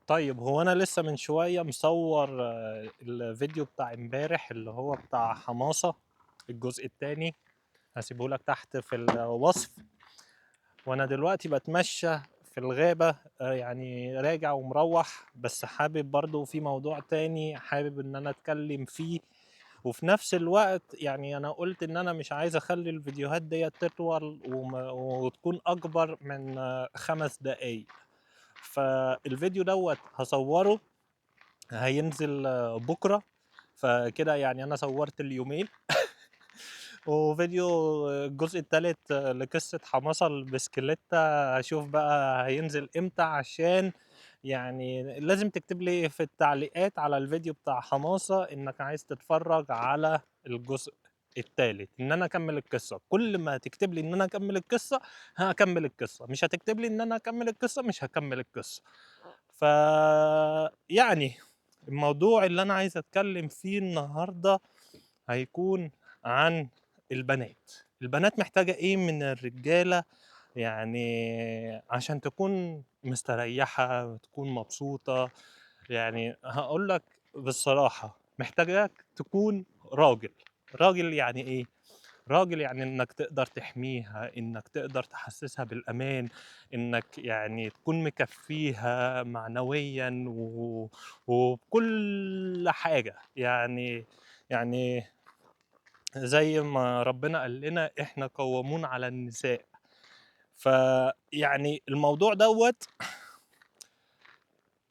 طيب هو أنا لسه من شوية مصوّر الفيديو بتاع امبارح اللي هو بتاع حماصة الجزء التاني، هاسيبه لك تحت في الوصف. وأنا دلوقتي باتمشى في الغابة يعني راجع ومروّح، بس حابب برضه في موضوع تاني حابب إن أنا أتكلّم فيه، وفي نفس الوقت يعني أنا قُلت إن أنا مش عايز أخلّي الفيديوهات ديّة تطول وتكون أكبر من 5 دقايق. فالفيديو دوّة هاصوّره هينزل بُكرة، فكده يعني أنا صوّرت اليومين. وفيديو الجزء التالت لقصة حماسة البسكليتة هاشوف بقى هينزل إمتى، عشان يعني لازم تكتب لي في التعليقات على الفيديو بتاع حماسة إنك عايز تتفرّج على الجزء التالت، إن أنا أكمّل القصة. كل ما تكتب لي إن أنا أكمّل القصة، هاكمّل القصة، مش هتكتب لي إن أنا أكمّل القصة، مش هاكمّل القصة. يعني الموضوع اللي أنا عايز أتكلّم فيه النهارده هيكون عن البنات. البنات محتاجة إيه من الرجالة يعني عشان تكون مستريّحة وتكون مبسوطة. يعني هاقول لك بصراحة، محتاجاك تكون راجل. راجل يعني إيه؟ راجل يعني إنّك تقدر تحميها، إنّك تقدر تحسّسها بالأمان، إنّك يعني تكون مكفّيها معنويًا وبكل حاجة. يعني زي ما ربنا قال لنا إحنا قوّامون على النساء. فيعني الموضوع دوّة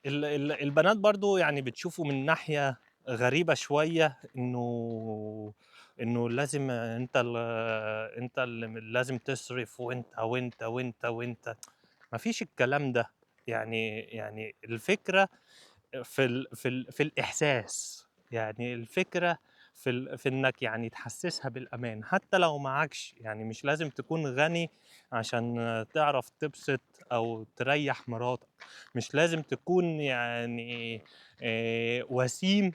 البنات برضه يعني بتشوفه من ناحية غريبة شوية، إنه لازم أنت اللي لازم تصرف وأنت. ما فيش الكلام ده. يعني الفكرة في الإحساس. يعني الفكرة في إنك يعني تحسّسها بالأمان، حتى لو معاكش، يعني مش لازم تكون غني عشان تعرف تبسط أو تريّح مراتك، مش لازم تكون يعني وسيم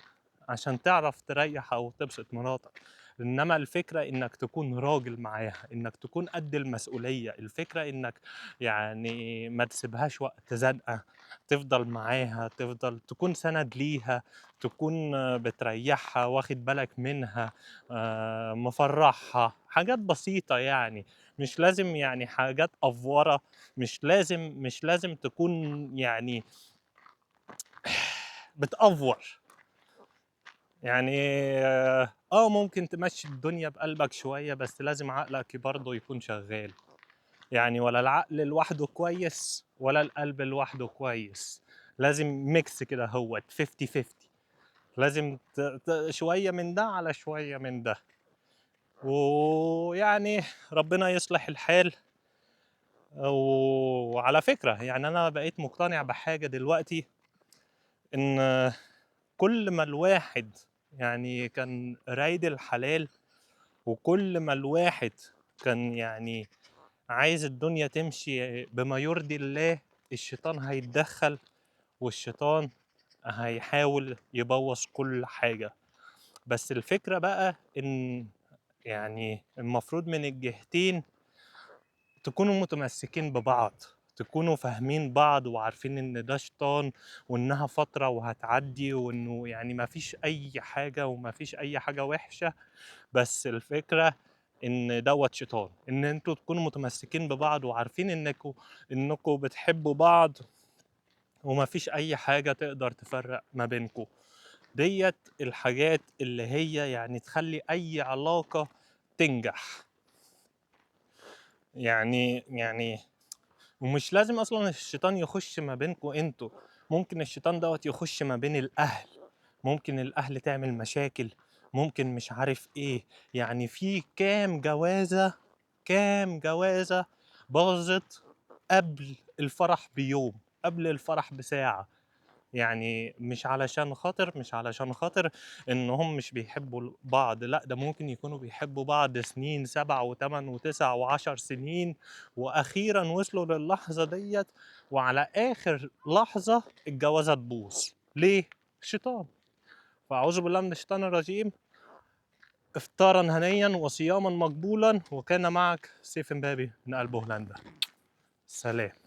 عشان تعرف تريّح أو تبسط مراتك. إنما الفكرة إنك تكون راجل معاها، إنك تكون قد المسؤولية، الفكرة إنك يعني ما تسيبهاش وقت زنقة، تفضل معاها، تكون سَنَد ليها، تكون بتريّحها، واخد بالك منها، مفرّحها، حاجات بسيطة يعني. مش لازم يعني حاجات أفورة، مش لازم تكون يعني بتأفور. يعني ممكن تمشّي الدنيا بقلبك شوية، بس لازم عقلك برضه يكون شغّال. يعني ولا العقل لوحده كويس ولا القلب لوحده كويس، لازم mix كده أهوّة 50-50. لازم ت ت شوية من ده على شوية من ده. ويعني ربنا يصلح الحال. وعلى فكرة يعني أنا بقيت مقتنع بحاجة دلوقتي، إن كل ما الواحد يعني كان رايد الحلال، وكل ما الواحد كان يعني عايز الدنيا تمشي بما يرضي الله، الشيطان هيتدخّل، والشيطان هيحاول يبوّظ كل حاجة. بس الفكرة بقى إن يعني المفروض من الجهتين تكونوا متمسكين ببعض، تكونوا فاهمين بعض وعارفين إن ده شيطان، وإنها فترة وهتعدّي، وإنه يعني ما فيش أي حاجة وما فيش أي حاجة وِحشة. بس الفكرة إن دوّة شيطان، إن أنتم تكونوا متمسكين ببعض وعارفين إنكم بتحبوا بعض، وما فيش أي حاجة تقدر تفرّق ما بينكم. ديّة الحاجات اللي هي يعني تخلّي أي علاقة تنجح. يعني ومش لازم أصلًا الشيطان يخُش ما بينكم أنتم، ممكن الشيطان دوّة يخُش ما بين الأهل، ممكن الأهل تعمل مشاكل، ممكن مش عارف إيه. يعني في كام جوازة باظت قبل الفرح بيوم، قبل الفرح بساعة. يعني مش علشان خاطر إنهم مش بيحبّوا بعض، لأ ده ممكن يكونوا بيحبّوا بعض سنين 7 و8 و9 و10 سنين، وأخيرًا وصلوا للحظة ديّة، وعلى آخر لحظة الجوازة تبوظ. ليه؟ الشيطان. فأعوذ بالله من الشيطان الرجيم. إفطارًا هنيًا وصيامًا مقبولًا، وكان معك سيف إمبابي من قلب هولندا. سلام.